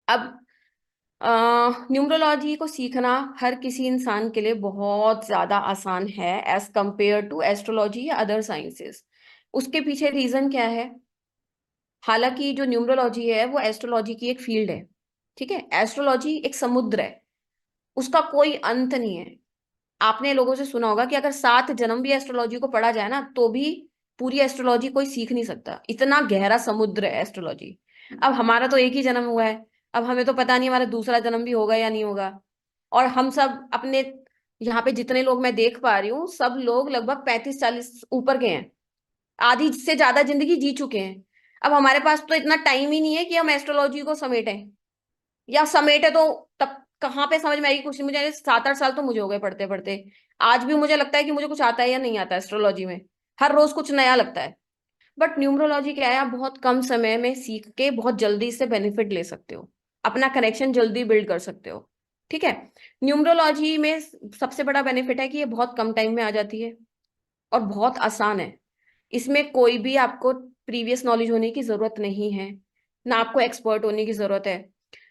अब न्यूमरोलॉजी को सीखना हर किसी इंसान के लिए बहुत ज्यादा आसान है एज कंपेयर टू एस्ट्रोलॉजी या अदर साइंसेस। उसके पीछे रीजन क्या है? हालांकि जो न्यूमरोलॉजी है वो एस्ट्रोलॉजी की एक फील्ड है। ठीक है, एस्ट्रोलॉजी एक समुद्र है, उसका कोई अंत नहीं है। आपने लोगों से सुना होगा कि अगर 7 जन्म भी एस्ट्रोलॉजी को पढ़ा जाए ना तो भी पूरी एस्ट्रोलॉजी कोई सीख नहीं सकता, इतना गहरा समुद्र है एस्ट्रोलॉजी। अब हमारा तो एक ही जन्म हुआ है, अब हमें तो पता नहीं हमारा दूसरा जन्म भी होगा या नहीं होगा। और हम सब अपने यहाँ पे जितने लोग मैं देख पा रही हूँ, सब लोग लगभग 35-40 ऊपर के हैं, आधी से ज्यादा जिंदगी जी चुके हैं। अब हमारे पास तो इतना टाइम ही नहीं है कि हम एस्ट्रोलॉजी को समेटें, या समेटे तो तब कहाँ पे समझ में आएगी कुछ। मुझे 7-8 साल तो मुझे हो गए पढ़ते पढ़ते। आज भी मुझे लगता है कि मुझे कुछ आता है या नहीं आता एस्ट्रोलॉजी में, हर रोज कुछ नया लगता है। बट न्यूमरोलॉजी क्या है, आप बहुत कम समय में सीख के बहुत जल्दी से बेनिफिट ले सकते हो, अपना कनेक्शन जल्दी बिल्ड कर सकते हो। ठीक है, न्यूमरोलॉजी में सबसे बड़ा बेनिफिट है कि ये बहुत कम टाइम में आ जाती है और बहुत आसान है। इसमें कोई भी आपको प्रीवियस नॉलेज होने की जरूरत नहीं है, ना आपको एक्सपर्ट होने की जरूरत है।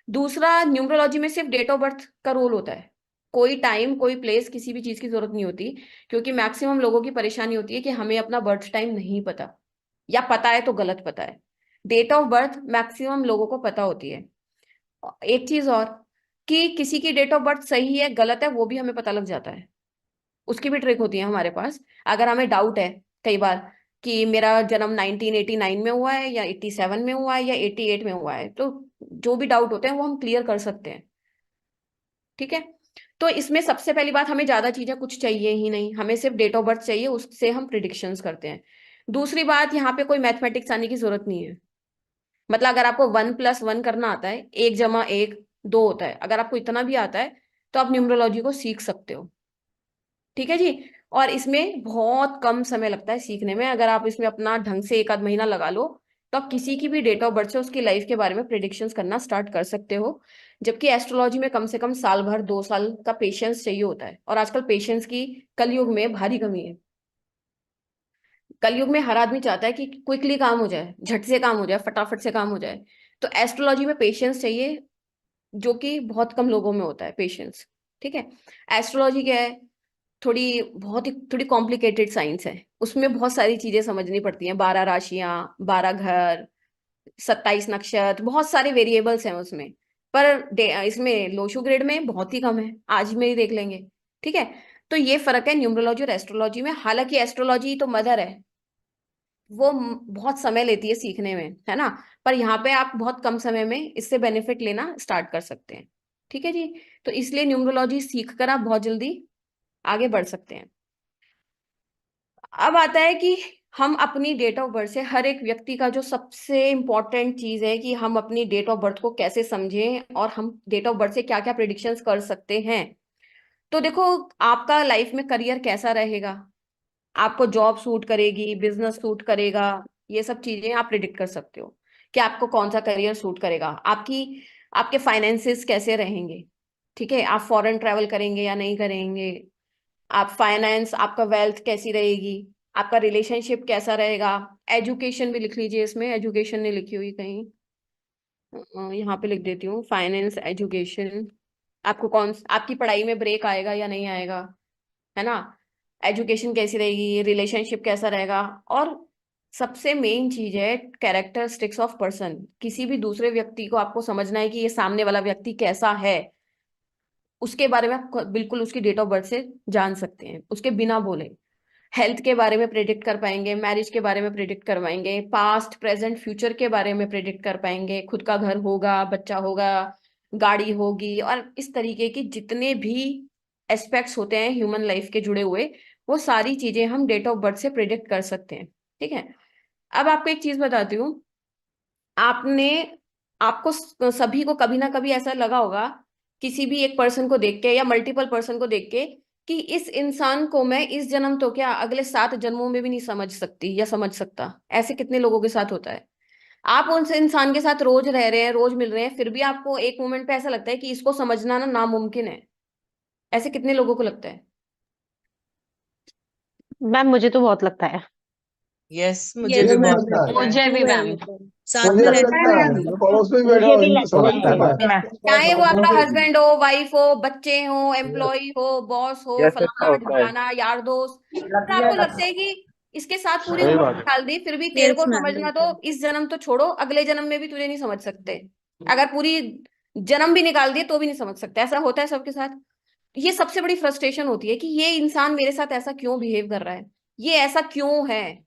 दूसरा, न्यूमरोलॉजी में सिर्फ डेट ऑफ बर्थ का रोल होता है, कोई टाइम कोई प्लेस किसी भी चीज की जरूरत नहीं होती। क्योंकि मैक्सिमम लोगों की परेशानी होती है कि हमें अपना बर्थ टाइम नहीं पता, या पता है तो गलत पता है। डेट ऑफ बर्थ मैक्सिमम लोगों को पता होती है। एक चीज और, कि किसी की डेट ऑफ बर्थ सही है गलत है वो भी हमें पता लग जाता है, उसकी भी ट्रिक होती है हमारे पास। अगर हमें डाउट है कई बार कि मेरा जन्म 1989 में हुआ है या 87 में हुआ है या 88 में हुआ है, तो जो भी डाउट होते हैं वो हम क्लियर कर सकते हैं। ठीक है, तो इसमें सबसे पहली बात, हमें ज्यादा चीजें कुछ चाहिए ही नहीं, हमें सिर्फ डेट ऑफ बर्थ चाहिए, उससे हम प्रिडिक्शंस करते हैं। दूसरी बात, यहाँ पे कोई मैथमेटिक्स आने की जरूरत नहीं है। मतलब अगर आपको 1+1 करना आता है, 1+1 2 होता है, अगर आपको इतना भी आता है तो आप न्यूमरोलॉजी को सीख सकते हो। ठीक है जी। और इसमें बहुत कम समय लगता है सीखने में, अगर आप इसमें अपना ढंग से 1 आध महीना लगा लो तो आप किसी की भी डेट ऑफ बर्थ से उसकी लाइफ के बारे में प्रिडिक्शंस करना स्टार्ट कर सकते हो। जबकि एस्ट्रोलॉजी में कम से कम साल भर 2 साल का पेशेंस चाहिए होता है, और आजकल पेशेंस की कलयुग में भारी कमी है। कलयुग में हर आदमी चाहता है कि क्विकली काम हो जाए, झट से काम हो जाए, फटाफट से काम हो जाए। तो एस्ट्रोलॉजी में पेशेंस चाहिए, जो कि बहुत कम लोगों में होता है पेशेंस। ठीक है, एस्ट्रोलॉजी क्या है, बहुत ही थोड़ी कॉम्प्लिकेटेड साइंस है, उसमें बहुत सारी चीजें समझनी पड़ती हैं, 12 राशियां, 12 घर, 27 नक्षत्र, बहुत सारे वेरिएबल्स हैं उसमें। पर इसमें लोशो ग्रेड में बहुत ही कम है, आज में ही देख लेंगे। ठीक है, तो ये फर्क है न्यूमरोलॉजी और एस्ट्रोलॉजी में। हालांकि एस्ट्रोलॉजी तो मदर है, वो बहुत समय लेती है सीखने में, है ना। पर यहाँ पे आप बहुत कम समय में इससे बेनिफिट लेना स्टार्ट कर सकते हैं। ठीक है जी, तो इसलिए न्यूमरोलॉजी सीख कर आप बहुत जल्दी आगे बढ़ सकते हैं। अब आता है कि हम अपनी डेट ऑफ बर्थ से, हर एक व्यक्ति का जो सबसे इंपॉर्टेंट चीज है कि हम अपनी डेट ऑफ बर्थ को कैसे समझें और हम डेट ऑफ बर्थ से क्या क्या प्रिडिक्शंस कर सकते हैं। तो देखो, आपका लाइफ में करियर कैसा रहेगा, आपको जॉब सूट करेगी, बिजनेस सूट करेगा, ये सब चीजें आप प्रिडिक्ट कर सकते हो कि आपको कौन सा करियर सूट करेगा। आपके फाइनेंसेस कैसे रहेंगे, ठीक है, आप फॉरेन ट्रैवल करेंगे या नहीं करेंगे, आप फाइनेंस, आपका वेल्थ कैसी रहेगी, आपका रिलेशनशिप कैसा रहेगा। एजुकेशन भी लिख लीजिए, इसमें एजुकेशन नहीं लिखी हुई कहीं, यहाँ पे लिख देती हूँ, फाइनेंस एजुकेशन। आपको आपकी पढ़ाई में ब्रेक आएगा या नहीं आएगा, है ना। एजुकेशन कैसी रहेगी, रिलेशनशिप कैसा रहेगा। और सबसे मेन चीज है कैरेक्टरिस्टिक्स ऑफ पर्सन, किसी भी दूसरे व्यक्ति को आपको समझना है कि ये सामने वाला व्यक्ति कैसा है, उसके बारे में आप बिल्कुल उसकी डेट ऑफ बर्थ से जान सकते हैं, उसके बिना बोले। हेल्थ के बारे में प्रेडिक्ट कर पाएंगे, मैरिज के बारे में प्रेडिक्ट करवाएंगे, पास्ट प्रेजेंट फ्यूचर के बारे में प्रेडिक्ट कर पाएंगे, खुद का घर होगा, बच्चा होगा, गाड़ी होगी, और इस तरीके की जितने भी एस्पेक्ट्स होते हैं ह्यूमन लाइफ के जुड़े हुए, वो सारी चीजें हम डेट ऑफ बर्थ से प्रेडिक्ट कर सकते हैं। ठीक है, अब आपको एक चीज बताती हूँ। आपने आपको सभी को कभी ना कभी ऐसा लगा होगा, किसी भी एक पर्सन को देख के या मल्टीपल पर्सन को देख के, कि इस इंसान को मैं इस जन्म तो क्या अगले 7 जन्मों में भी नहीं समझ सकती या समझ सकता। ऐसे कितने लोगों के साथ होता है। आप उन इंसान के साथ रोज रह रहे हैं, रोज मिल रहे हैं, फिर भी आपको एक मोमेंट पे ऐसा लगता है कि इसको समझना ना नामुमकिन है। ऐसे कितने लोगों को लगता है? मैम मुझे तो बहुत लगता है। यस, मुझे ये भी भी बहुत लगता है। लगता है। मुझे भी पूरा ही मैम। लगता है। साथ मुझे में भी रहते लगता है, हैं। मैं पड़ोस में भी बैठा मुझे हूँ, भी इनको लगता समझ है, नहीं पाया। चाहे वो आपका हस्बैंड हो, वाइफ हो, बच्चे हो, एम्प्लॉय हो, बॉस हो, यस ऐसा फलाना होता है। ढिमकाना, यार दोस्त, और आपको लगता है कि इसके साथ पूरी सही उम्र बात है। निकाल दी फिर भी तेरे यस को मैम, समझना, बिल्कुल। तो इस जन्म तो छोड़ो, अगले जन्म में भी तुझे नहीं समझ सकते। अगर पूरी जन्म भी निकाल दिए तो भी नहीं समझ सकते। ऐसा होता है सबके साथ। ये सबसे बड़ी फ्रस्ट्रेशन होती है कि ये इंसान मेरे साथ ऐसा क्यों बिहेव कर रहा है, ये ऐसा क्यों है।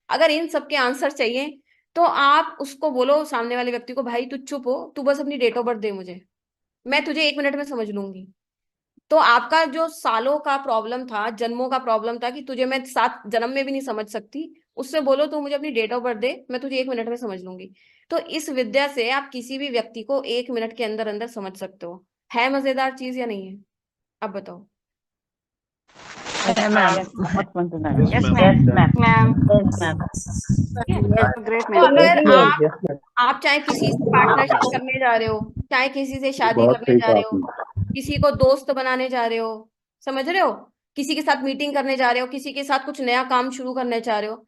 अगर इन सबके आंसर चाहिए तो आप उसको बोलो, सामने वाले व्यक्ति को, भाई तू चुप हो, तू बस अपनी डेट ऑफ बर्थ दे मुझे, मैं तुझे 1 मिनट में समझ लूंगी। तो आपका जो सालों का प्रॉब्लम था, जन्मों का प्रॉब्लम था कि तुझे मैं 7 जन्म में भी नहीं समझ सकती, उससे बोलो तू मुझे अपनी डेट ऑफ बर्थ दे, मैं तुझे 1 मिनट में समझ लूंगी। तो इस विद्या से आप किसी भी व्यक्ति को 1 मिनट के अंदर अंदर समझ सकते हो। है मजेदार चीज या नहीं है? अब बताओ। है ma'am. Yes yes ma'am. Ma'am. Ma'am. Yes ma'am. ठीक है। ग्रेट तो मैम। अगर Yes, आप चाहे किसी से पार्टनरशिप करने जा रहे हो, चाहे किसी से शादी बहुत करने सही जा कहा रहे हो, आपने। किसी को दोस्त बनाने जा रहे हो, समझ रहे हो, किसी के साथ मीटिंग करने जा रहे हो, किसी के साथ कुछ नया काम शुरू करने चाह रहे हो,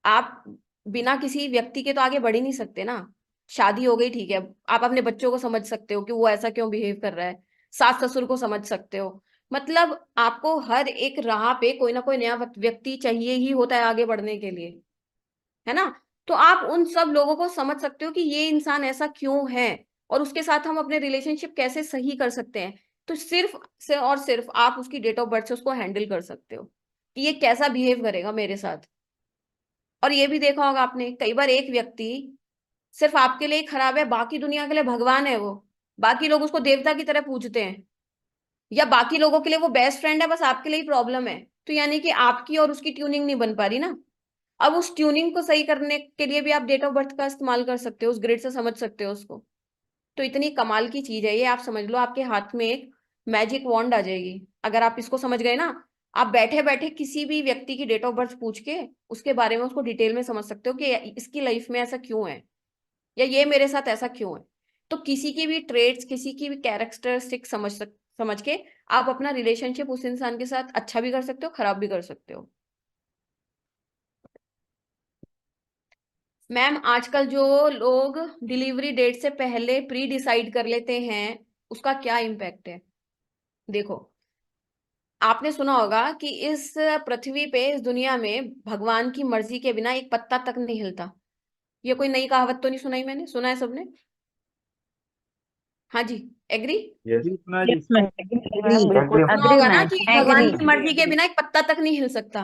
आप बिना किसी व्यक्ति के तो आगे बढ़ ही नहीं सकते ना। शादी हो गई, ठीक है, आप अपने बच्चों को समझ सकते हो कि वो ऐसा क्यों बिहेव कर रहा है, सास ससुर को समझ सकते हो। मतलब आपको हर एक राह पे कोई ना कोई नया व्यक्ति चाहिए ही होता है आगे बढ़ने के लिए, है ना। तो आप उन सब लोगों को समझ सकते हो कि ये इंसान ऐसा क्यों है, और उसके साथ हम अपने रिलेशनशिप कैसे सही कर सकते हैं। तो सिर्फ से और सिर्फ आप उसकी डेट ऑफ बर्थ से उसको हैंडल कर सकते हो कि ये कैसा बिहेव करेगा मेरे साथ। और ये भी देखा होगा आपने, कई बार एक व्यक्ति सिर्फ आपके लिए ही खराब है, बाकी दुनिया के लिए भगवान है वो, बाकी लोग उसको देवता की तरह पूजते हैं, या बाकी लोगों के लिए वो बेस्ट फ्रेंड है, बस आपके लिए ही प्रॉब्लम है। तो यानी कि आपकी और उसकी ट्यूनिंग नहीं बन पा रही ना। अब उस ट्यूनिंग को सही करने के लिए भी आप डेट ऑफ बर्थ का इस्तेमाल कर सकते हो, उस ग्रिड से समझ सकते हो उसको। तो इतनी कमाल की चीज है ये, आप समझ लो आपके हाथ में एक मैजिक वॉन्ड आ जाएगी अगर आप इसको समझ गए ना। आप बैठे बैठे किसी भी व्यक्ति की डेट ऑफ बर्थ पूछ के उसके बारे में उसको डिटेल में समझ सकते हो कि इसकी लाइफ में ऐसा क्यों है, या ये मेरे साथ ऐसा क्यों है। तो किसी की भी ट्रेड्स, किसी की भी कैरेक्टरिस्टिक समझ के आप अपना रिलेशनशिप उस इंसान के साथ अच्छा भी कर सकते हो, खराब भी कर सकते हो। मैम आजकल जो लोग डिलीवरी डेट से पहले प्री डिसाइड कर लेते हैं, उसका क्या इम्पैक्ट है? देखो, आपने सुना होगा कि इस पृथ्वी पे, इस दुनिया में भगवान की मर्जी के बिना एक पत्ता तक नहीं हिलता। ये कोई नई कहावत तो नहीं सुनाई मैंने, सुना है सबने? हाँ जी, एग्री? यस सुना है जी। यस मैम, मैम बिल्कुल सुना अग्री होगा ना मैम। कि एग्री। भगवान की मर्जी के बिना एक पत्ता तक नहीं हिल सकता।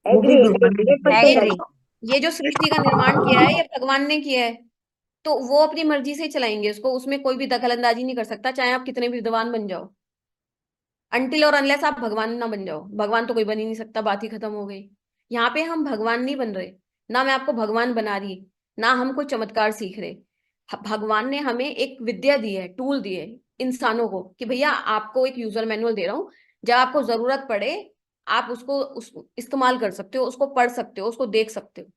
एग्री। ये एग्री। ये जो सृष्टि का निर्माण किया है ये भगवान ने किया है, तो वो अपनी मर्जी से ही चलाएंगे उसको, उसमें कोई भी दखल अंदाजी नहीं कर सकता, चाहे आप कितने भी विद्वान बन जाओ। अनटिल और अनलेस आप भगवान ना बन जाओ, भगवान तो कोई बन ही नहीं सकता, बात ही खत्म हो गई। यहाँ पे हम भगवान नहीं बन रहे, ना मैं आपको भगवान बना रही, ना हम कोई चमत्कार सीख रहे। भगवान ने हमें एक विद्या दी है, टूल दिए इंसानों को कि भैया आपको एक यूजर मैनुअल दे रहा हूँ, जब आपको जरूरत पड़े आप उसको इस्तेमाल कर सकते हो, उसको पढ़ सकते हो, उसको देख सकते हो।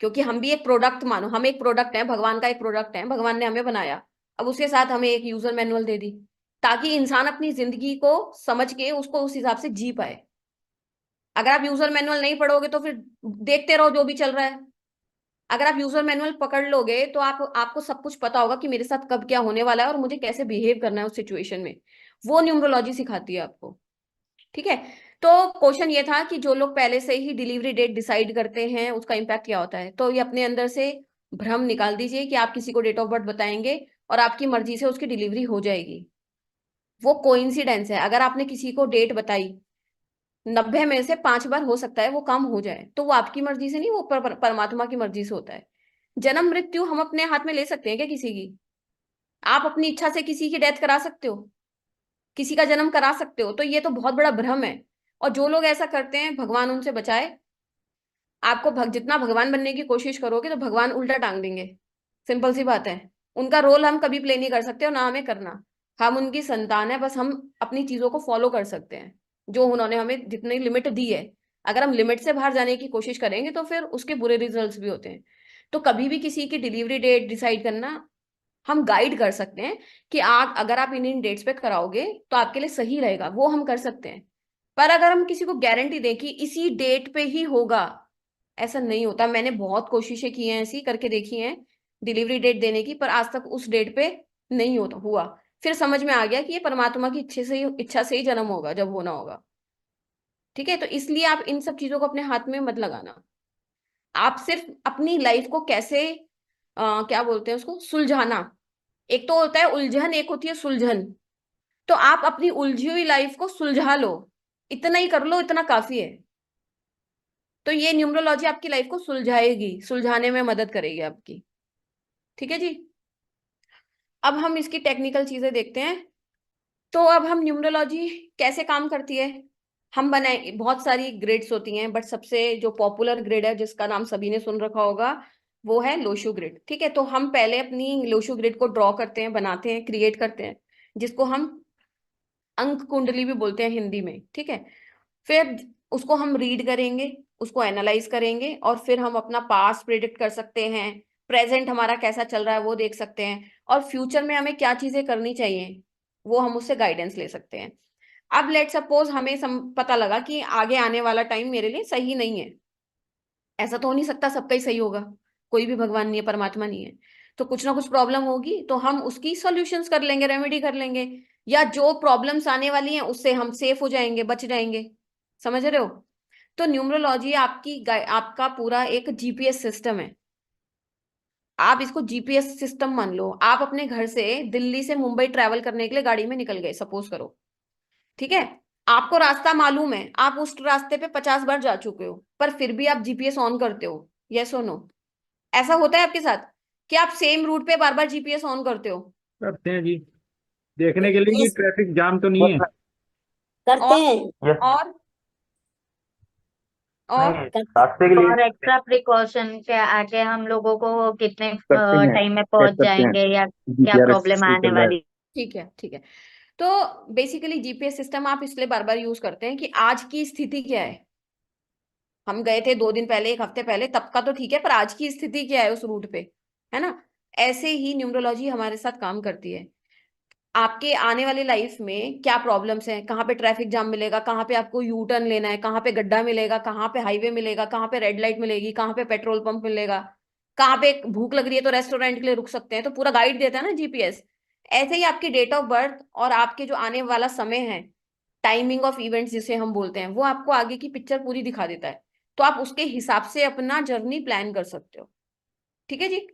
क्योंकि हम भी एक प्रोडक्ट, मानो हम एक प्रोडक्ट है, भगवान का एक प्रोडक्ट है, भगवान ने हमें बनाया, अब उसके साथ हमें एक यूजर मैनुअल दे दी ताकि इंसान अपनी जिंदगी को समझ के उसको उस हिसाब से जी पाए। अगर आप यूजर मैनुअल नहीं पढ़ोगे तो फिर देखते रहो जो भी चल रहा है। अगर आप यूजर मैनुअल पकड़ लोगे तो आपको सब कुछ पता होगा कि मेरे साथ कब क्या होने वाला है और मुझे कैसे बिहेव करना है उस सिचुएशन में। वो न्यूमरोलॉजी सिखाती है आपको। ठीक है। तो क्वेश्चन ये था कि जो लोग पहले से ही डिलीवरी डेट डिसाइड करते हैं उसका इम्पैक्ट क्या होता है। तो ये अपने अंदर से भ्रम निकाल दीजिए कि आप किसी को डेट ऑफ बर्थ बताएंगे और आपकी मर्जी से उसकी डिलीवरी हो जाएगी। वो कोइंसिडेंस है। अगर आपने किसी को डेट बताई, 90 में से 5 बार हो सकता है वो काम हो जाए, तो वो आपकी मर्जी से नहीं, वो परमात्मा की मर्जी से होता है। जन्म मृत्यु हम अपने हाथ में ले सकते हैं क्या किसी की? आप अपनी इच्छा से किसी की डेथ करा सकते हो, किसी का जन्म करा सकते हो? तो ये तो बहुत बड़ा भ्रम है। और जो लोग ऐसा करते हैं भगवान उनसे बचाए। आपको जितना भगवान बनने की कोशिश करोगे तो भगवान उल्टा टांग देंगे। सिंपल सी बात है। उनका रोल हम कभी प्ले नहीं कर सकते और ना हमें करना। हम उनकी संतान है, बस हम अपनी चीजों को फॉलो कर सकते हैं जो उन्होंने हमें जितनी लिमिट दी है। अगर हम लिमिट से बाहर जाने की कोशिश करेंगे तो फिर उसके बुरे रिजल्ट्स भी होते हैं। तो कभी भी किसी की डिलीवरी डेट डिसाइड करना हम गाइड कर सकते हैं कि आप अगर आप इन डेट्स पे कराओगे तो आपके लिए सही रहेगा, वो हम कर सकते हैं। पर अगर हम किसी को गारंटी दें कि इसी डेट पे ही होगा, ऐसा नहीं होता। मैंने बहुत कोशिशें की हैं, ऐसी करके देखी हैं डिलीवरी डेट देने की, पर आज तक उस डेट पे नहीं होता हुआ। फिर समझ में आ गया कि ये परमात्मा की इच्छा से ही जन्म होगा जब होना होगा। ठीक है, तो इसलिए आप इन सब चीजों को अपने हाथ में मत लगाना। आप सिर्फ अपनी लाइफ को कैसे क्या बोलते हैं उसको, सुलझाना। एक तो होता है उलझन, एक होती है सुलझन। तो आप अपनी उलझी हुई लाइफ को सुलझा लो, इतना ही कर लो, इतना काफी है। तो ये न्यूमरोलॉजी आपकी लाइफ को सुलझाएगी, सुलझाने में मदद करेगी आपकी। ठीक है जी। अब हम इसकी टेक्निकल चीजें देखते हैं। तो अब हम न्यूमरोलॉजी कैसे काम करती है, हम बनाए, बहुत सारी ग्रिड्स होती हैं, बट सबसे जो पॉपुलर ग्रिड है जिसका नाम सभी ने सुन रखा होगा वो है लोशु ग्रिड। ठीक है, तो हम पहले अपनी लोशु ग्रिड को ड्रॉ करते हैं, बनाते हैं, क्रिएट करते हैं, जिसको हम अंक कुंडली भी बोलते हैं हिंदी में। ठीक है, फिर उसको हम रीड करेंगे, उसको एनालाइज करेंगे, और फिर हम अपना पास्ट प्रेडिक्ट कर सकते हैं, प्रेजेंट हमारा कैसा चल रहा है वो देख सकते हैं, और फ्यूचर में हमें क्या चीजें करनी चाहिए वो हम उससे गाइडेंस ले सकते हैं। अब लेट सपोज हमें पता लगा कि आगे आने वाला टाइम मेरे लिए सही नहीं है। ऐसा तो हो नहीं सकता सबका ही सही होगा, कोई भी भगवान नहीं है, परमात्मा नहीं है। तो कुछ ना कुछ प्रॉब्लम होगी, तो हम उसकी सॉल्यूशंस कर लेंगे, रेमेडी कर लेंगे, या जो प्रॉब्लम्स आने वाली हैं उससे हम सेफ हो जाएंगे, बच जाएंगे। समझ रहे हो? तो न्यूमरोलॉजी आपका पूरा एक जीपीएस सिस्टम है। आप इसको जीपीएस सिस्टम मान लो। आप अपने घर से दिल्ली से मुंबई ट्रैवल करने के लिए गाड़ी में निकल गए, सपोज करो। ठीक है, आपको रास्ता मालूम है, आप उस रास्ते पे 50 बार जा चुके हो, पर फिर भी आप जीपीएस ऑन करते हो, यस और नो? ऐसा होता है आपके साथ कि आप सेम रूट पे बार बार जीपीएस ऑन करते हो? करते हैं जी, देखने के लिए कि यस ट्रैफिक जाम तो नहीं है। करते और हैं। यस। और और नहीं, करते रास्ते के लिए और एक्स्ट्रा प्रिकॉशन के आगे हम लोगों को कितने करते हैं, टाइम में चेक पहुंच करते हैं जाएंगे या क्या जीपीआरएस प्रॉब्लम सही आने चल रहा है। वाली। ठीक है, ठीक है। तो बेसिकली जीपीएस सिस्टम आप इसलिए बार बार यूज करते हैं कि आज की स्थिति क्या है। हम गए थे 2 दिन पहले, एक हफ्ते पहले, तब का तो ठीक है, पर आज की स्थिति क्या है उस रूट पे, है ना? ऐसे ही न्यूमरोलॉजी हमारे साथ काम करती है। आपके आने वाली लाइफ में क्या प्रॉब्लम्स हैं, कहाँ पे ट्रैफिक जाम मिलेगा, कहाँ पे आपको यू टर्न लेना है, कहाँ पे गड्ढा मिलेगा, कहाँ पे हाईवे मिलेगा, कहाँ पे रेड लाइट मिलेगी, कहाँ पे पेट्रोल पंप मिलेगा, कहाँ पे भूख लग रही है तो रेस्टोरेंट के लिए रुक सकते हैं, तो पूरा गाइड देता है ना जीपीएस। ऐसे ही आपकी डेट ऑफ बर्थ और आपके जो आने वाला समय है, टाइमिंग ऑफ इवेंट्स जिसे हम बोलते हैं, वो आपको आगे की पिक्चर पूरी दिखा देता है। तो आप उसके हिसाब से अपना जर्नी प्लान कर सकते हो। ठीक है जी।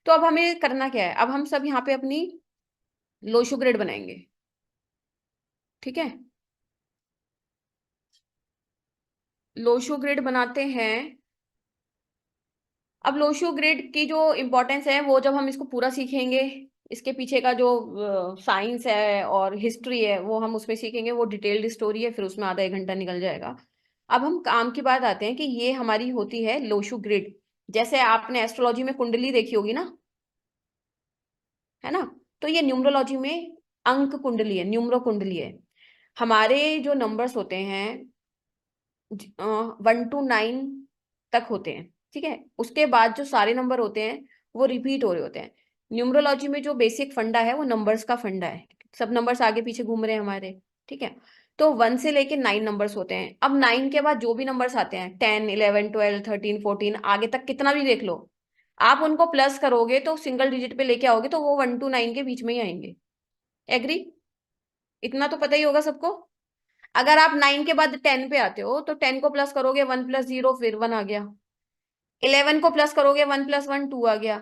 तो अब हमें करना क्या है, अब हम सब यहाँ पे अपनी लोशो ग्रेड बनाएंगे। ठीक है, लोशो ग्रिड बनाते हैं। अब लोशो ग्रिड की जो इम्पोर्टेंस है वो जब हम इसको पूरा सीखेंगे, इसके पीछे का जो साइंस है और हिस्ट्री है वो हम उसमें सीखेंगे, वो डिटेल्ड स्टोरी है, फिर उसमें आधा 1 घंटा निकल जाएगा। अब हम काम की बात आते हैं कि ये हमारी होती है लोशो ग्रिड। जैसे आपने एस्ट्रोलॉजी में कुंडली देखी होगी ना, है ना? तो ये न्यूमरोलॉजी में अंक कुंडली है, न्यूमरो कुंडली है। हमारे जो नंबर्स होते हैं 1 to 9 तक होते हैं। ठीक है, उसके बाद जो सारे नंबर होते हैं वो रिपीट हो रहे होते हैं। न्यूमरोलॉजी में जो बेसिक फंडा है वो नंबर्स का फंडा है, सब नंबर्स आगे पीछे घूम रहे हैं हमारे। ठीक है, तो 1 से लेके 9 नंबर्स होते हैं। अब 9 के बाद जो भी नंबर्स आते हैं, 10, 11, 12, 13, 14, आगे तक कितना भी देख लो, आप उनको प्लस करोगे तो सिंगल डिजिट पे लेके आओगे तो वो 1 to 9 के बीच में ही आएंगे। एग्री? इतना तो पता ही होगा सबको। अगर आप 9 के बाद 10 पे आते हो तो 10 को प्लस करोगे, 1 + 0 फिर 1 आ गया। 11 को प्लस करोगे, 1 + 1 2 आ गया।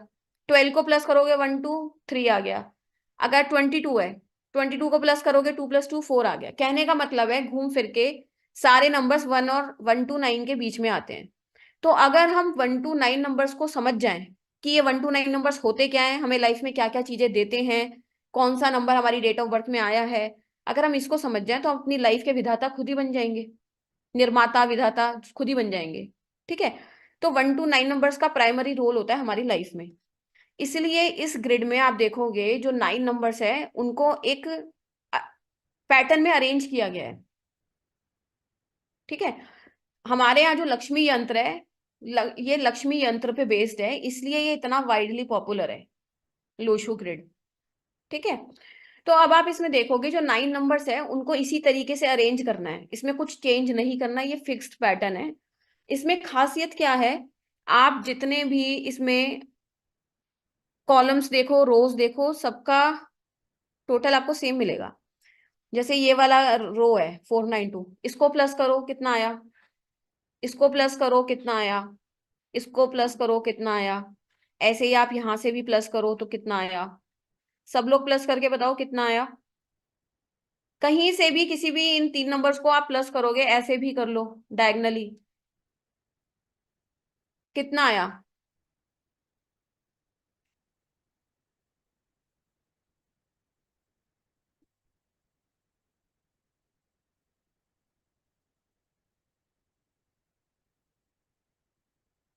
12 को प्लस करोगे, 1 2 3 आ गया। अगर 22 है, 22 को प्लस करोगे, 2 + 2 4 आ गया। कहने का मतलब है घूम फिर के सारे नंबर्स 1 to 9 के बीच में आते हैं। तो अगर हम 1 to 9 नंबर्स को समझ जाएं कि ये 1 to 9 नंबर्स होते क्या हैं, हमें लाइफ में क्या क्या चीजें देते हैं, कौन सा नंबर हमारी डेट ऑफ बर्थ में आया है, अगर हम इसको समझ जाएं तो हम अपनी लाइफ के विधाता खुद ही बन जाएंगे, निर्माता विधाता खुद ही बन जाएंगे। ठीक है, तो 1 to 9 नंबर्स का प्राइमरी रोल होता है हमारी लाइफ में। इसलिए इस ग्रिड में आप देखोगे जो 9 नंबर्स है उनको एक पैटर्न में अरेंज किया गया है। ठीक है, हमारे यहाँ जो लक्ष्मी यंत्र है, ये लक्ष्मी यंत्र पे बेस्ड है, इसलिए ये इतना वाइडली पॉपुलर है, लोशो ग्रिड। ठीक है, तो अब आप इसमें देखोगे जो 9 नंबर्स है उनको इसी तरीके से अरेंज करना है, इसमें कुछ चेंज नहीं करना, ये फिक्स्ड पैटर्न है। इसमें खासियत क्या है, आप जितने भी इसमें कॉलम्स देखो, रोज देखो, सबका टोटल आपको सेम मिलेगा। जैसे ये वाला रो है 492, इसको प्लस करो कितना आया, इसको प्लस करो कितना आया, इसको प्लस करो कितना आया, ऐसे ही आप यहां से भी प्लस करो तो कितना आया। सब लोग प्लस करके बताओ कितना आया। कहीं से भी किसी भी इन तीन नंबर्स को आप प्लस करोगे, ऐसे भी कर लो डायगनली, कितना आया।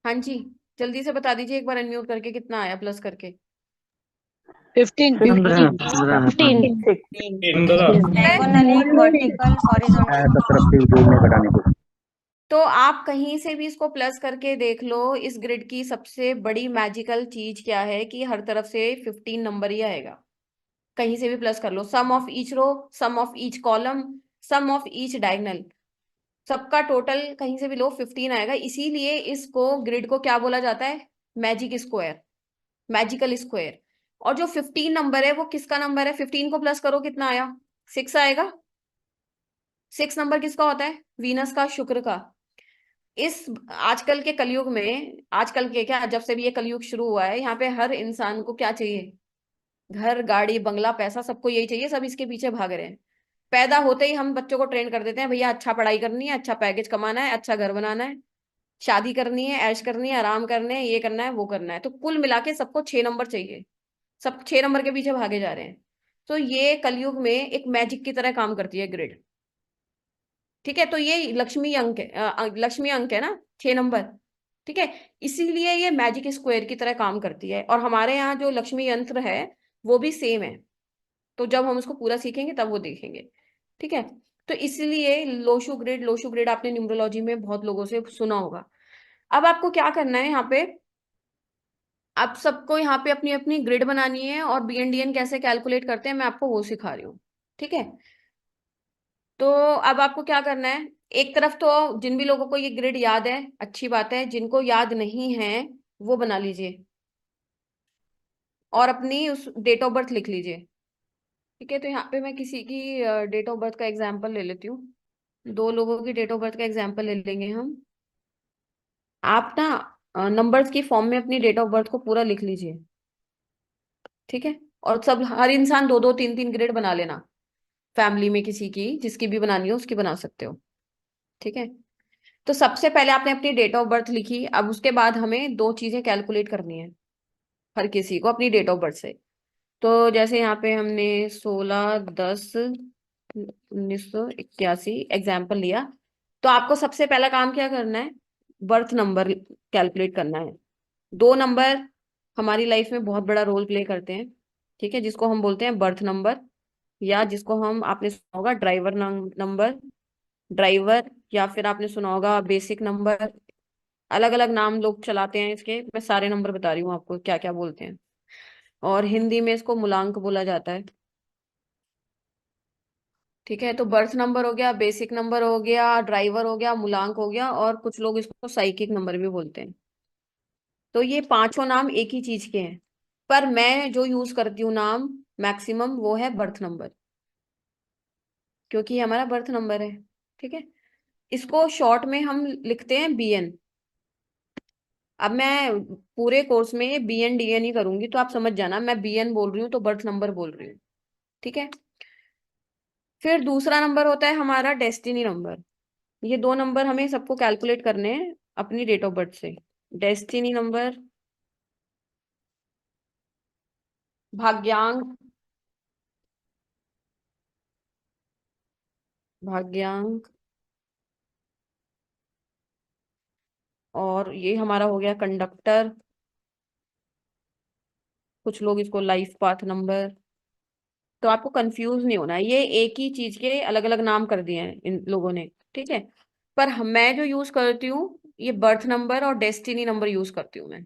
हाँ जी, जल्दी से बता दीजिए एक बार अनम्यूट करके, कितना आया प्लस करके। 15 15 diagonally, vertical, horizontal. जोड़ने घटाने को। तो आप कहीं से भी इसको प्लस करके देख लो, इस ग्रिड की सबसे बड़ी मैजिकल चीज क्या है कि हर तरफ से 15 नंबर ही आएगा। कहीं से भी प्लस कर लो, sum of each row, sum of each column, sum of each diagonal, सबका टोटल कहीं से भी लो 15 आएगा। इसीलिए इसको ग्रिड को क्या बोला जाता है, मैजिक स्क्वायर, मैजिकल स्क्वायर। और जो 15 नंबर है वो किसका नंबर है, 15 को प्लस करो कितना आया, 6 आएगा। 6 नंबर किसका होता है, वीनस का, शुक्र का। इस आजकल के कलयुग में, आजकल के क्या, जब से भी ये कलयुग शुरू हुआ है, यहाँ पे हर इंसान को क्या चाहिए, घर, गाड़ी, बंगला, पैसा, सबको यही चाहिए, सब इसके पीछे भाग रहे हैं। पैदा होते ही हम बच्चों को ट्रेन कर देते हैं, भैया अच्छा पढ़ाई करनी है, अच्छा पैकेज कमाना है, अच्छा घर बनाना है, शादी करनी है, ऐश करनी है, आराम करने हैं, ये करना है, वो करना है। तो कुल मिला के सबको 6 नंबर चाहिए, सब 6 नंबर के पीछे भागे जा रहे हैं। तो ये कलयुग में एक मैजिक की तरह काम करती है ग्रिड। ठीक है, तो ये लक्ष्मी अंक है, लक्ष्मी अंक है ना 6 नंबर। ठीक है, इसीलिए ये मैजिक स्क्वायर की तरह काम करती है। और हमारे यहाँ जो लक्ष्मी यंत्र है वो भी सेम है, तो जब हम उसको पूरा सीखेंगे तब वो देखेंगे। ठीक है, तो इसलिए लोशु ग्रिड, लोशु ग्रिड आपने न्यूमरोलॉजी में बहुत लोगों से सुना होगा। अब आपको क्या करना है यहाँ पे, आप सबको यहाँ पे अपनी अपनी ग्रिड बनानी है, और BNDN कैसे कैलकुलेट करते हैं मैं आपको वो सिखा रही हूँ। ठीक है, तो अब आपको क्या करना है, एक तरफ तो जिन भी लोगों को ये ग्रिड याद है अच्छी बात है, जिनको याद नहीं है वो बना लीजिए और अपनी उस डेट ऑफ बर्थ लिख लीजिए। ठीक है, तो यहाँ पे मैं किसी की डेट ऑफ बर्थ का एग्जांपल ले लेती हूँ, 2 लोगों की डेट ऑफ बर्थ का एग्जांपल ले लेंगे हम। आप ना नंबर्स की फॉर्म में अपनी डेट ऑफ बर्थ को पूरा लिख लीजिए। ठीक है, और सब, हर इंसान 2-2 3-3 ग्रिड बना लेना, फैमिली में किसी की जिसकी भी बनानी हो उसकी बना सकते हो। ठीक है, तो सबसे पहले आपने अपनी डेट ऑफ बर्थ लिखी, अब उसके बाद हमें 2 चीजें कैलकुलेट करनी है हर किसी को अपनी डेट ऑफ बर्थ से। तो जैसे यहाँ पे हमने 16/10/1981 एग्जाम्पल लिया, तो आपको सबसे पहला काम क्या करना है, बर्थ नंबर कैलकुलेट करना है। 2 नंबर हमारी लाइफ में बहुत बड़ा रोल प्ले करते हैं। ठीक है, जिसको हम बोलते हैं बर्थ नंबर, या जिसको हम, आपने सुना होगा ड्राइवर नंबर, ड्राइवर, या फिर आपने सुना होगा बेसिक नंबर। अलग अलग नाम लोग चलाते हैं इसके, मैं सारे नंबर बता रही हूँ आपको क्या क्या बोलते हैं। और हिंदी में इसको मूलांक बोला जाता है। ठीक है, तो बर्थ नंबर हो गया, बेसिक नंबर हो गया, ड्राइवर हो गया, मूलांक हो गया, और कुछ लोग इसको साइकिक नंबर भी बोलते हैं। तो ये पांचों नाम एक ही चीज के हैं, पर मैं जो यूज करती हूँ नाम मैक्सिमम वो है बर्थ नंबर, क्योंकि ये हमारा बर्थ नंबर है। ठीक है, इसको शॉर्ट में हम लिखते हैं BN। अब मैं पूरे कोर्स में BN DN ही करूंगी, तो आप समझ जाना मैं BN बोल रही हूँ तो बर्थ नंबर बोल रही हूँ। ठीक है, फिर दूसरा नंबर होता है हमारा डेस्टिनी नंबर। ये 2 नंबर हमें सबको कैलकुलेट करने हैं अपनी डेट ऑफ बर्थ से। डेस्टिनी नंबर, भाग्यांक, भाग्यांक, और ये हमारा हो गया कंडक्टर, कुछ लोग इसको लाइफ पाथ नंबर। तो आपको कंफ्यूज नहीं होना है, ये एक ही चीज के अलग अलग नाम कर दिए हैं इन लोगों ने। ठीक है, पर मैं जो यूज करती हूँ ये बर्थ नंबर और डेस्टिनी नंबर यूज करती हूँ मैं।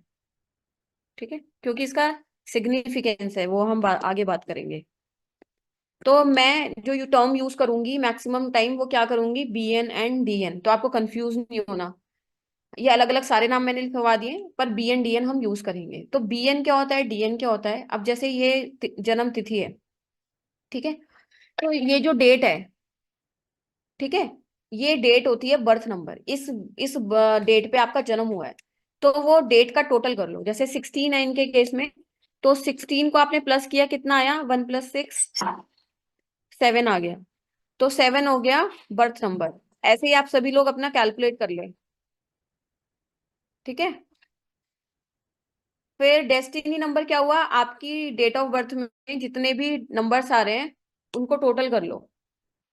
ठीक है, क्योंकि इसका सिग्निफिकेंस है, वो हम आगे बात करेंगे। तो मैं जो यू टर्म यूज करूंगी मैक्सिमम टाइम, वो क्या करूंगी, BN एंड DN। तो आपको कंफ्यूज नहीं होना, ये अलग अलग सारे नाम मैंने लिखवा दिए, पर BN DN हम यूज करेंगे। तो BN क्या होता है, DN क्या होता है? अब जैसे ये जन्म तिथि है, ठीक है, तो ये जो डेट है, ठीक है, ये डेट होती है बर्थ नंबर। इस डेट पे आपका जन्म हुआ है, तो वो डेट का टोटल कर लो। जैसे 16 है इनके केस में, तो 16 को आपने प्लस किया, कितना आया? 1 + 6 7 आ गया, तो 7 हो गया बर्थ नंबर। ऐसे ही आप सभी लोग अपना कैलकुलेट कर ले, ठीक है। फिर डेस्टिनी नंबर क्या हुआ? आपकी डेट ऑफ बर्थ में जितने भी नंबर्स आ रहे हैं उनको टोटल कर लो।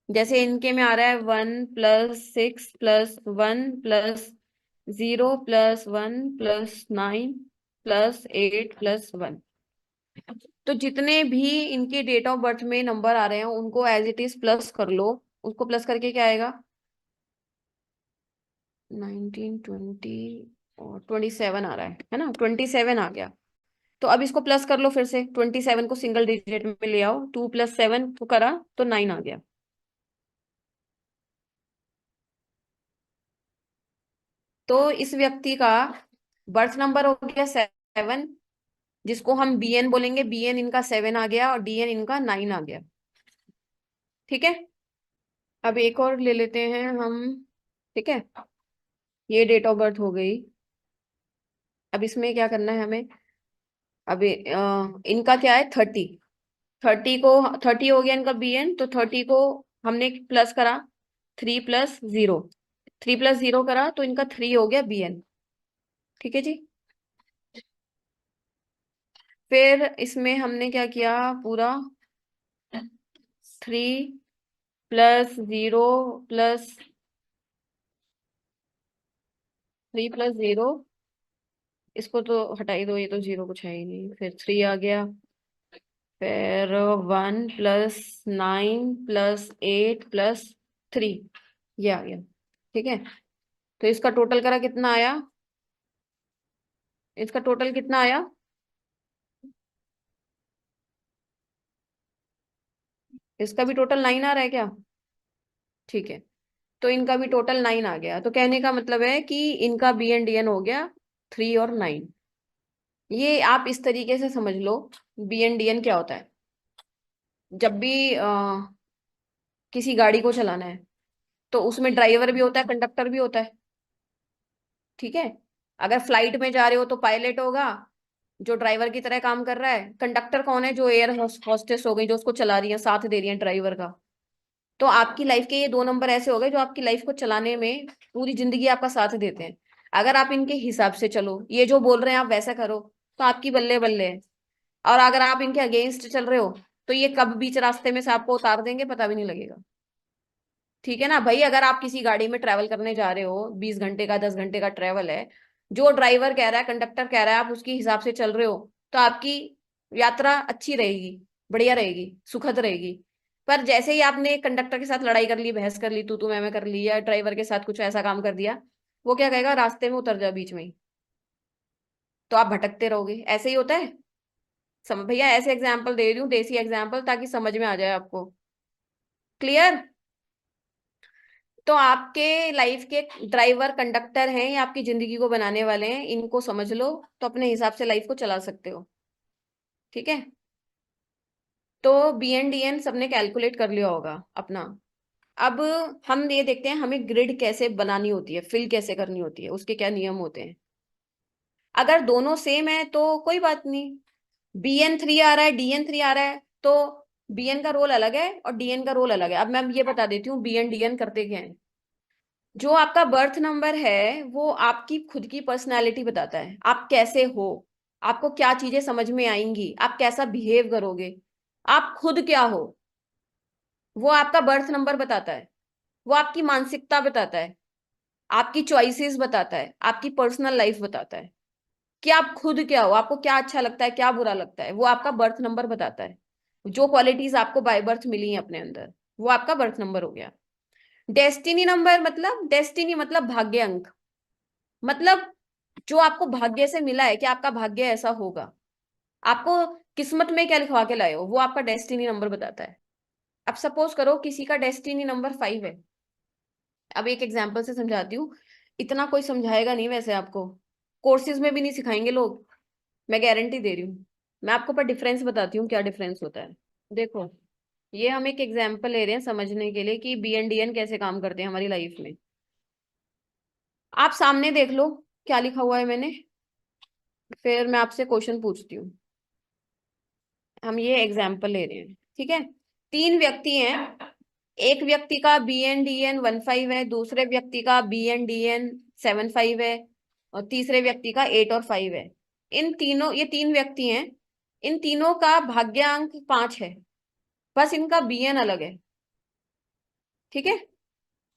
जैसे इनके में आ रहा है 1 + 6 + 1 + 0 + 1 + 9 + 8 + 1। तो जितने भी इनके डेट ऑफ बर्थ में नंबर आ रहे हैं उनको एज इट इज प्लस कर लो। उसको प्लस करके क्या आएगा? 19 20 और 27 आ रहा है ना? 27 आ गया। तो अब इसको प्लस कर लो फिर से, 27 को सिंगल डिजिट में ले आओ, 2 + 7 को करा तो 9 आ गया। तो इस व्यक्ति का बर्थ नंबर हो गया 7, जिसको हम BN बोलेंगे। BN इनका 7 आ गया और DN इनका 9 आ गया, ठीक है। अब एक और ले लेते हैं हम, ठीक है। ये डेट ऑफ बर्थ हो गई। अब इसमें क्या करना है हमें? अब इनका क्या है? 30। 30 हो गया इनका BN, तो 30 को हमने प्लस करा, 3 + 0, 3 + 0 करा तो इनका 3 हो गया BN, ठीक है जी। फिर इसमें हमने क्या किया? पूरा 3 + 0 + 3 + 0, इसको तो हटाई दो, ये तो 0 कुछ है ही नहीं। फिर 3 आ गया, फिर 1 + 9 + 8 + 3, ये आ गया, ठीक है। तो इसका टोटल करा, कितना आया? इसका टोटल कितना आया? इसका भी टोटल 9 आ रहा है क्या? ठीक है, तो इनका भी टोटल 9 आ गया। तो कहने का मतलब है कि इनका BN DN हो गया 3 और 9। ये आप इस तरीके से समझ लो, BN DN क्या होता है। जब भी किसी गाड़ी को चलाना है तो उसमें ड्राइवर भी होता है, कंडक्टर भी होता है, ठीक है। अगर फ्लाइट में जा रहे हो तो पायलट होगा जो ड्राइवर की तरह काम कर रहा है। कंडक्टर कौन है? जो एयर होस्टेस हो गई, जो उसको चला रही है, साथ दे रही है ड्राइवर का। तो आपकी लाइफ के ये 2 नंबर ऐसे हो गए जो आपकी लाइफ को चलाने में पूरी जिंदगी आपका साथ देते हैं। अगर आप इनके हिसाब से चलो, ये जो बोल रहे हैं आप वैसा करो, तो आपकी बल्ले बल्ले है। और अगर आप इनके अगेंस्ट चल रहे हो तो ये कब बीच रास्ते में से आपको उतार देंगे, पता भी नहीं लगेगा, ठीक है ना भाई। अगर आप किसी गाड़ी में ट्रैवल करने जा रहे हो, 20 घंटे का 10 घंटे का ट्रैवल है, जो ड्राइवर कह रहा है, कंडक्टर कह रहा है, आप उसके हिसाब से चल रहे हो, तो आपकी यात्रा अच्छी रहेगी, बढ़िया रहेगी, सुखद रहेगी। पर जैसे ही आपने कंडक्टर के साथ लड़ाई कर ली, बहस कर ली, तू मैं कर ली, या ड्राइवर के साथ कुछ ऐसा काम कर दिया, वो क्या कहेगा? रास्ते में उतर जा बीच में ही, तो आप भटकते रहोगे। ऐसे ही होता है। भैया ऐसे एग्जाम्पल दे रही हूँ, देसी एग्जाम्पल, ताकि समझ में आ जाए आपको। क्लियर? तो आपके लाइफ के ड्राइवर कंडक्टर हैं, या आपकी जिंदगी को बनाने वाले हैं, इनको समझ लो, तो अपने हिसाब से लाइफ को चला सकते हो, ठीक है। तो BN DN सबने कैलकुलेट कर लिया होगा अपना। अब हम ये देखते हैं हमें ग्रिड कैसे बनानी होती है, फिल कैसे करनी होती है, उसके क्या नियम होते हैं। अगर दोनों सेम है तो कोई बात नहीं, BN 3 आ रहा है, DN 3 आ रहा है, तो BN का रोल अलग है और DN का रोल अलग है। अब मैं ये बता देती हूँ BN DN करते क्या है। जो आपका बर्थ नंबर है वो आपकी खुद की पर्सनालिटी बताता है, आप कैसे हो, आपको क्या चीजें समझ में आएंगी, आप कैसा बिहेव करोगे, आप खुद क्या हो, वो आपका बर्थ नंबर बताता है। वो आपकी मानसिकता बताता है, आपकी चॉइसेस बताता है, आपकी पर्सनल लाइफ बताता है कि आप खुद क्या हो, आपको क्या अच्छा लगता है, क्या बुरा लगता है, वो आपका बर्थ नंबर बताता है। जो क्वालिटीज आपको बाय बर्थ मिली हैं अपने अंदर, वो आपका बर्थ नंबर हो गया। डेस्टिनी नंबर मतलब, डेस्टिनी मतलब भाग्य अंक, मतलब जो आपको भाग्य से मिला है कि आपका भाग्य ऐसा होगा, आपको किस्मत में क्या लिखवा के लाए हो, वो आपका डेस्टिनी नंबर बताता है। अब सपोज करो किसी का डेस्टिनी नंबर 5 है। अब एक एग्जांपल से समझाती हूँ। इतना कोई समझाएगा नहीं वैसे, आपको कोर्सेज में भी नहीं सिखाएंगे लोग, मैं गारंटी दे रही हूँ। मैं आपको पर डिफरेंस बताती हूँ क्या डिफरेंस होता है। देखो, ये हम एक एग्जाम्पल ले रहे हैं समझने के लिए कि BNDN कैसे काम करते हैं हमारी लाइफ में। आप सामने देख लो क्या लिखा हुआ है मैंने, फिर मैं आपसे क्वेश्चन पूछती हूँ। हम ये एग्जाम्पल ले रहे हैं, ठीक है। 3 व्यक्ति हैं, एक व्यक्ति का BNDN 15 है, दूसरे व्यक्ति का BNDN 75 है, और तीसरे व्यक्ति का 8 और 5 है। इन तीनों, ये 3 व्यक्ति हैं, इन तीनों का भाग्यांक 5 है, बस इनका BN अलग है, ठीक है।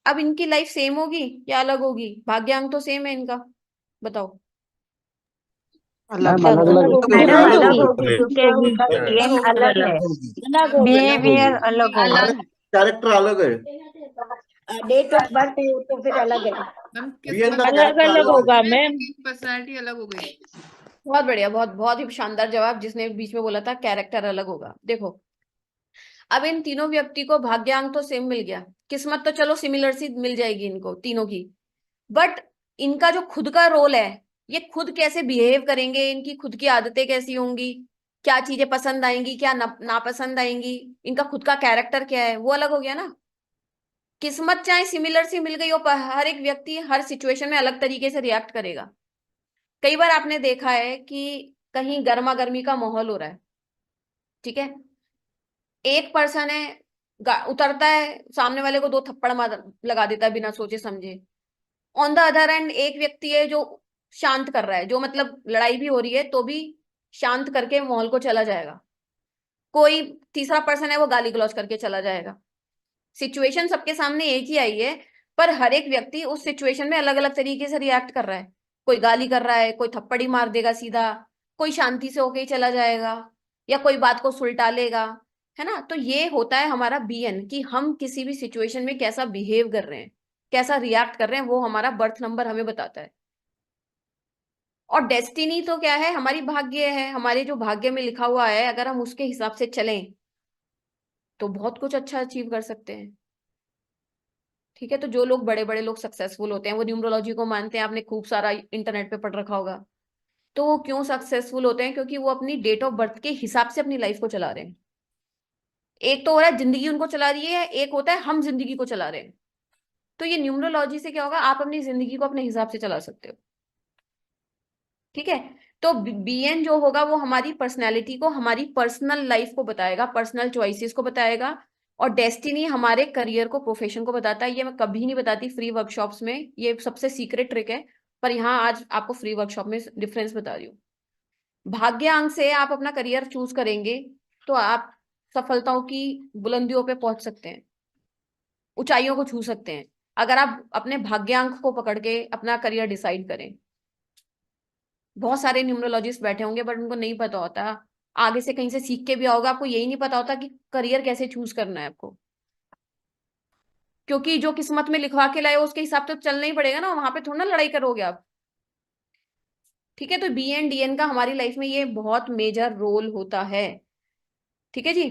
अब इनकी लाइफ सेम होगी या अलग होगी? भाग्यांक तो सेम है इनका, बताओ। अलग मैम अलग अलग मैडम अलग अलग होगी। होगी क्योंकि उनका अलग गेम होगी, अलग है, अलग होगी। बिहेवियर अलग होगा, कैरेक्टर अलग है। डेट ऑफ बर्थ है तो फिर अलग है। मैम BN का किस्मत अलग character अलग होगा मैम। पर्सनालिटी अलग हो गई। बहुत बढ़िया, बहुत बहुत ही शानदार जवाब जिसने बीच में बोला था कैरेक्टर अलग होगा। देखो, अब इन तीनों व्यक्ति को भाग्यांक तो सेम मिल गया, किस्मत तो चलो सिमिलर सी मिल जाएगी इनको तीनों की, बट इनका जो खुद का रोल है, ये खुद कैसे बिहेव करेंगे, इनकी खुद की आदतें कैसी होंगी, क्या चीजें पसंद आएंगी, क्या नापसंद आएंगी, इनका खुद का कैरेक्टर क्या है, वो अलग हो गया ना। किस्मत चाहे सिमिलर सी मिल गई हो, पर हर एक व्यक्ति हर सिचुएशन में अलग तरीके से रिएक्ट करेगा। कई बार आपने देखा है कि कहीं गर्मा गर्मी का माहौल हो रहा है, ठीक है, एक पर्सन है, उतरता है, सामने वाले को 2 थप्पड़ मार लगा देता है बिना सोचे समझे। ऑन द अदर एंड एक व्यक्ति है जो शांत कर रहा है, जो मतलब लड़ाई भी हो रही है तो भी शांत करके माहौल को चला जाएगा। कोई तीसरा पर्सन है वो गाली गलौज करके चला जाएगा। सिचुएशन सबके सामने एक ही आई है, पर हर एक व्यक्ति उस सिचुएशन में अलग अलग तरीके से रिएक्ट कर रहा है। कोई गाली कर रहा है, कोई थप्पड़ ही मार देगा सीधा, कोई शांति से होके ही चला जाएगा, या कोई बात को सुलटा लेगा, है ना। तो ये होता है हमारा BN, कि हम किसी भी सिचुएशन में कैसा बिहेव कर रहे हैं, कैसा रिएक्ट कर रहे हैं, वो हमारा बर्थ नंबर हमें बताता है। और डेस्टिनी तो क्या है, हमारी भाग्य है, हमारे जो भाग्य में लिखा हुआ है, अगर हम उसके हिसाब से चलें तो बहुत कुछ अच्छा अचीव कर सकते हैं, ठीक है। तो जो लोग बड़े बड़े लोग सक्सेसफुल होते हैं वो न्यूमरोलॉजी को मानते हैं, आपने खूब सारा इंटरनेट पे पढ़ रखा होगा। तो वो क्यों सक्सेसफुल होते हैं? क्योंकि वो अपनी डेट ऑफ बर्थ के हिसाब से अपनी लाइफ को चला रहे हैं। एक तो हो रहा है जिंदगी उनको चला रही है, एक होता है हम जिंदगी को चला रहे हैं। तो ये न्यूमरोलॉजी से क्या होगा, आप अपनी जिंदगी को अपने हिसाब से चला सकते हो, ठीक है। तो BN जो होगा वो हमारी पर्सनैलिटी को, हमारी पर्सनल लाइफ को बताएगा, पर्सनल चॉइसेस को बताएगा। और डेस्टिनी हमारे करियर को, प्रोफेशन को बताता है। ये मैं कभी नहीं बताती फ्री वर्कशॉप्स में, ये सबसे सीक्रेट ट्रिक है, पर यहाँ आज आपको फ्री वर्कशॉप में डिफरेंस बता रही हूँ। भाग्यांक से आप अपना करियर चूज करेंगे तो आप सफलताओं की बुलंदियों पे पहुंच सकते हैं, ऊंचाइयों को छू सकते हैं, अगर आप अपने भाग्यांक को पकड़ के अपना करियर डिसाइड करें। बहुत सारे न्यूमरोलॉजिस्ट बैठे होंगे बट उनको नहीं पता होता, आगे से कहीं से सीख के भी आओगे, आपको यही नहीं पता होता कि करियर कैसे चूज करना है आपको, क्योंकि जो किस्मत में लिखवा के लाए हो उसके हिसाब से तो चलना ही पड़ेगा ना, वहां पे थोड़ा ना लड़ाई करोगे आप, ठीक है। तो BN DN का हमारी लाइफ में ये बहुत मेजर रोल होता है, ठीक है जी।